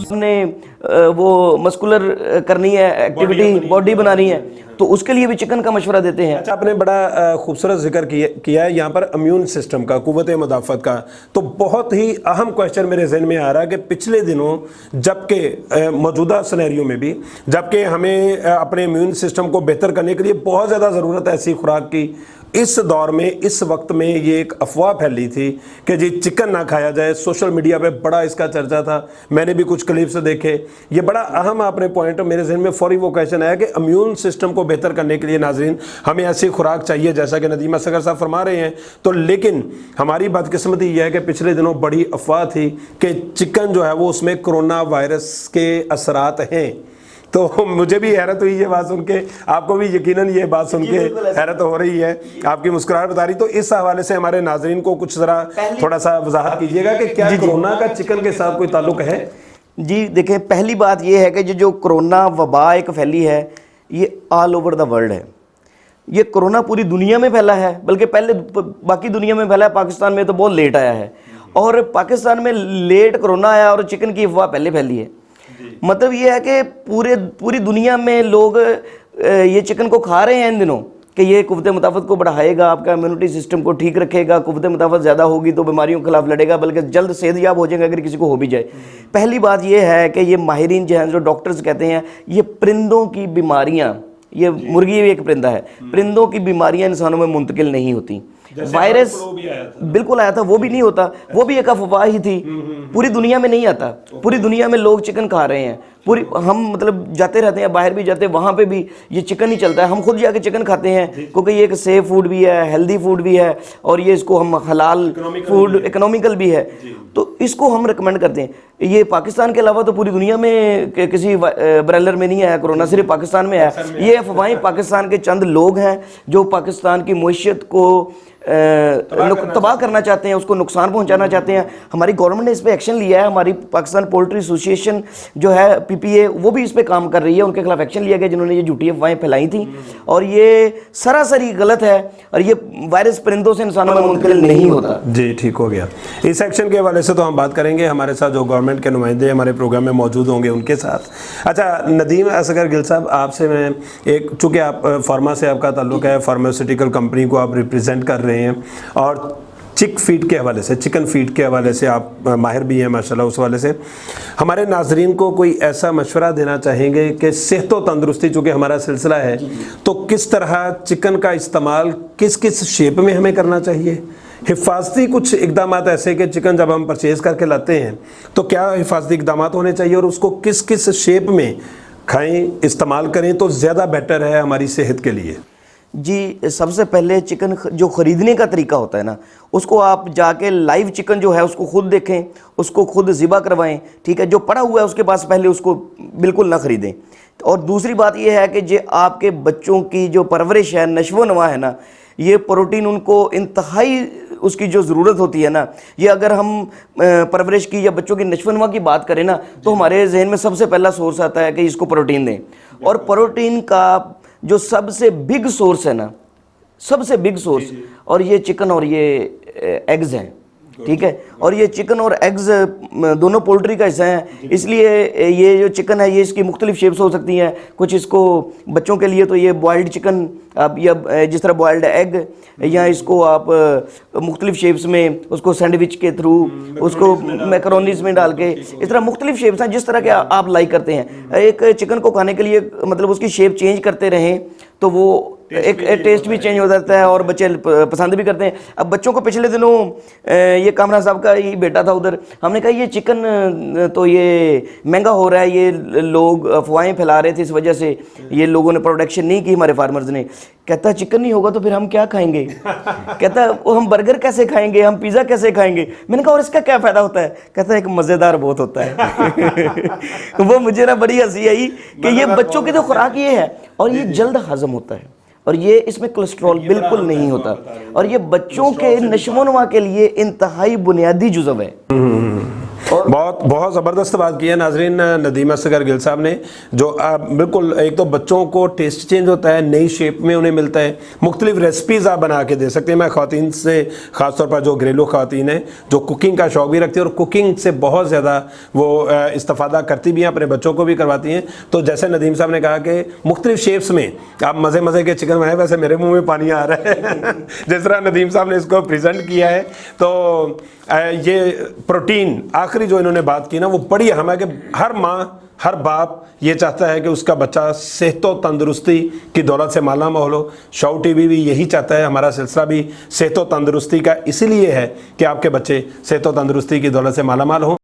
हमने वो मस्कुलर करनी है, एक्टिविटी बॉडी बनानी है, तो उसके लिए भी चिकन का मशवरा देते हैं। अच्छा, आपने बड़ा खूबसूरत जिक्र किया है यहाँ पर इम्यून सिस्टम का, कुव्वत मुदाफ़त का। तो बहुत ही अहम क्वेश्चन मेरे जहन में आ रहा है कि पिछले दिनों जबकि मौजूदा सिनेरियो में भी जबकि हमें अपने इम्यून सिस्टम को बेहतर करने के लिए बहुत ज़्यादा ज़रूरत है ऐसी खुराक की, इस दौर में इस वक्त में ये एक अफवाह फैली थी कि जी चिकन ना खाया जाए। सोशल मीडिया पे बड़ा इसका चर्चा था, मैंने भी कुछ क्लिप्स देखे। ये बड़ा अहम आपने पॉइंट, मेरे जहन में फौरी वो क्वेश्चन आया कि इम्यून सिस्टम को बेहतर करने के लिए नाजरीन हमें ऐसी खुराक चाहिए जैसा कि नदीम असगर साहब फरमा रहे हैं। तो लेकिन हमारी बदकिस्मती यह है कि पिछले दिनों बड़ी अफवाह थी कि चिकन जो है वो उसमें कोरोना वायरस के असरात हैं। तो मुझे भी हैरत हुई ये बात सुन के, आपको भी यकीनन ये बात सुन के हैरत हो रही है, आपकी मुस्कुराहट बता रही। तो इस हवाले से हमारे नाजरीन को कुछ ज़रा थोड़ा सा वजाहत कीजिएगा कि क्या कोरोना का चिकन के साथ कोई ताल्लुक है? जी देखें, पहली बात ये है कि जो कोरोना वबा एक फैली है ये ऑल ओवर द वर्ल्ड है। ये कोरोना पूरी दुनिया में फैला है, बल्कि पहले बाकी दुनिया में फैला है, पाकिस्तान में तो बहुत लेट आया है। और पाकिस्तान में लेट कोरोना आया और चिकन की अफवाह पहले फैली है। मतलब ये है कि पूरी दुनिया में लोग ये चिकन को खा रहे हैं इन दिनों कि ये कुव्वत मुदाफ़त को बढ़ाएगा, आपका इम्यूनिटी सिस्टम को ठीक रखेगा, कुव्वत मुदाफ़त ज़्यादा होगी तो बीमारियों के खिलाफ लड़ेगा, बल्कि जल्द सेहतयाब हो जाएगा अगर किसी को हो भी जाए। पहली बात ये है कि ये माहिरीन जो हैं, जो डॉक्टर्स कहते हैं, ये परिंदों की बीमारियाँ, ये मुर्गी भी एक परिंदा है, परिंदों की बीमारियाँ इंसानों में मुंतकिल नहीं होती। वायरस बिल्कुल आया था, वो भी नहीं होता, वो भी एक अफवाह ही थी, पूरी दुनिया में नहीं आता। पूरी दुनिया में लोग चिकन खा रहे हैं, पूरी हम मतलब जाते रहते हैं, बाहर भी जाते हैं, वहाँ पे भी ये चिकन ही चलता है। हम खुद जाके चिकन खाते हैं क्योंकि ये एक सेफ फूड भी है, हेल्दी फूड भी है, और ये इसको हम हलाल फूड, इकोनॉमिकल भी है, तो इसको हम रिकमेंड करते हैं। ये पाकिस्तान के अलावा तो पूरी दुनिया में किसी ब्रॉयलर में नहीं आया कोरोना, सिर्फ पाकिस्तान में आया। ये अफवाहें पाकिस्तान के चंद लोग हैं जो पाकिस्तान की मईशत को तबाह करना चाहते हैं, उसको नुकसान पहुंचाना चाहते हैं। हमारी गवर्नमेंट ने इस पे एक्शन लिया है, हमारी पाकिस्तान पोल्ट्री एसोसिएशन जो है PPA, वो भी इस पे काम कर रही है, उनके खिलाफ एक्शन लिया गया जिन्होंने ये झूठी अफवाहें फैलाई थी, और ये सरासरी गलत है, और ये वायरस परिंदों से इंसानों में मुंतकिल नहीं होता। जी ठीक हो गया। इस एक्शन के हवाले से तो हम बात करेंगे, हमारे साथ जो गवर्नमेंट के नुमाइंदे हमारे प्रोग्राम में मौजूद होंगे उनके साथ। अच्छा नदीम असगर गिल साहब, आपसे मैं एक, चूँकि आप फार्मा से आपका ताल्लुक है, फार्मास्यूटिकल कंपनी को आप रिप्रेजेंट कर रहे हैं, और चिक फीड के हवाले से, चिकन फीड के हवाले से आप माहिर भी हैं माशाल्लाह, उस हवाले से हमारे नाजरीन को कोई ऐसा मशवरा देना चाहेंगे कि सेहत व तंदुरुस्ती चूँकि हमारा सिलसिला है, तो किस तरह चिकन का इस्तेमाल किस किस शेप में हमें करना चाहिए? हिफाजती कुछ इकदाम ऐसे कि चिकन जब हम परचेज़ करके लाते हैं तो क्या हिफाजती इकदाम होने चाहिए, और उसको किस किस शेप में खाएँ, इस्तेमाल करें तो ज़्यादा बेटर है हमारी सेहत के लिए? जी सबसे पहले चिकन जो ख़रीदने का तरीका होता है ना, उसको आप जाके लाइव चिकन जो है उसको खुद देखें, उसको खुद ज़िबा करवाएं, ठीक है। जो पड़ा हुआ है उसके पास पहले उसको बिल्कुल ना ख़रीदें। और दूसरी बात यह है कि जो आपके बच्चों की जो परवरिश है, नशो नमा है ना, ये प्रोटीन उनको इंतहाई उसकी जो ज़रूरत होती है ना, ये अगर हम परवरिश की या बच्चों की नशो नमा की बात करें ना, तो हमारे जहन में सबसे पहला सोर्स आता है कि इसको प्रोटीन दें। और प्रोटीन का जो सबसे बिग सोर्स है ना, सबसे बिग सोर्स, और ये चिकन और ये एग्स हैं, ठीक है। और ये चिकन और एग्स दोनों पोल्ट्री का हिस्सा हैं, इसलिए ये जो चिकन है ये इसकी मुख्तलिफ शेप्स हो सकती हैं। कुछ इसको बच्चों के लिए तो ये बॉयल्ड चिकन आप, या जिस तरह बॉयल्ड एग, या इसको आप मुख्तलिफ शेप्स में उसको सैंडविच के थ्रू, उसको मैकरोनीज में डाल के, इस तरह मुख्तलिफ शेप्स हैं जिस तरह के आप लाइक करते हैं। एक चिकन को खाने के लिए मतलब उसकी शेप चेंज करते रहें तो वो एक टेस्ट भी चेंज हो जाता है और बच्चे पसंद भी करते हैं। अब बच्चों को पिछले दिनों ये कामरान साहब का ही बेटा था उधर, हमने कहा ये चिकन तो ये महंगा हो रहा है, ये लोग अफवाहें फैला रहे थे, इस वजह से ये लोगों ने प्रोडक्शन नहीं की हमारे फार्मर्स ने। कहता चिकन नहीं होगा तो फिर हम क्या खाएंगे? कहता वो हम बर्गर कैसे खाएंगे, हम पिज़्ज़ा कैसे खाएंगे? मैंने कहा और इसका क्या फ़ायदा होता है? कहता एक मज़ेदार बहुत होता है। वो मुझे ना बड़ी हंसी आई कि ये बच्चों की तो खुराक ये है, और ये जल्द हजम होता है, और ये इसमें कोलेस्ट्रॉल बिल्कुल नहीं होता, और ये बच्चों के नशोनुमा के लिए इंतहाई बुनियादी जुज़व है। बहुत बहुत ज़बरदस्त बात की है नाजरीन नदीम असगर गिल साहब ने, जो बिल्कुल, एक तो बच्चों को टेस्ट चेंज होता है, नई शेप में उन्हें मिलता है, मुख्तलिफ रेसिपीज़ आप बना के दे सकते हैं। मैं ख़वातीन से, ख़ासतौर पर जो घरेलू ख़वातीन हैं जो कुकिंग का शौक़ भी रखती हैं और कुकिंग से बहुत ज़्यादा वो इस्तेफ़ादा करती भी हैं, अपने बच्चों को भी करवाती हैं, तो जैसे नदीम साहब ने कहा कि मुख्तलिफ शेप्स में आप मज़े मज़े के चिकन बनाए, वैसे मेरे मुँह में पानी आ रहा है जिस तरह नदीम साहब ने इसको प्रेजेंट किया है। तो ये प्रोटीन आखिरी जो इन्होंने बात की ना, वो बड़ी अहम है कि हर माँ, हर बाप ये चाहता है कि उसका बच्चा सेहत व तंदुरुस्ती की दौलत से माला माल हो। शौ टीवी भी यही चाहता है, हमारा सिलसिला भी सेहत व तंदुरुस्ती का इसीलिए है कि आपके बच्चे सेहत व तंदुरुस्ती की दौलत से माला माल हों।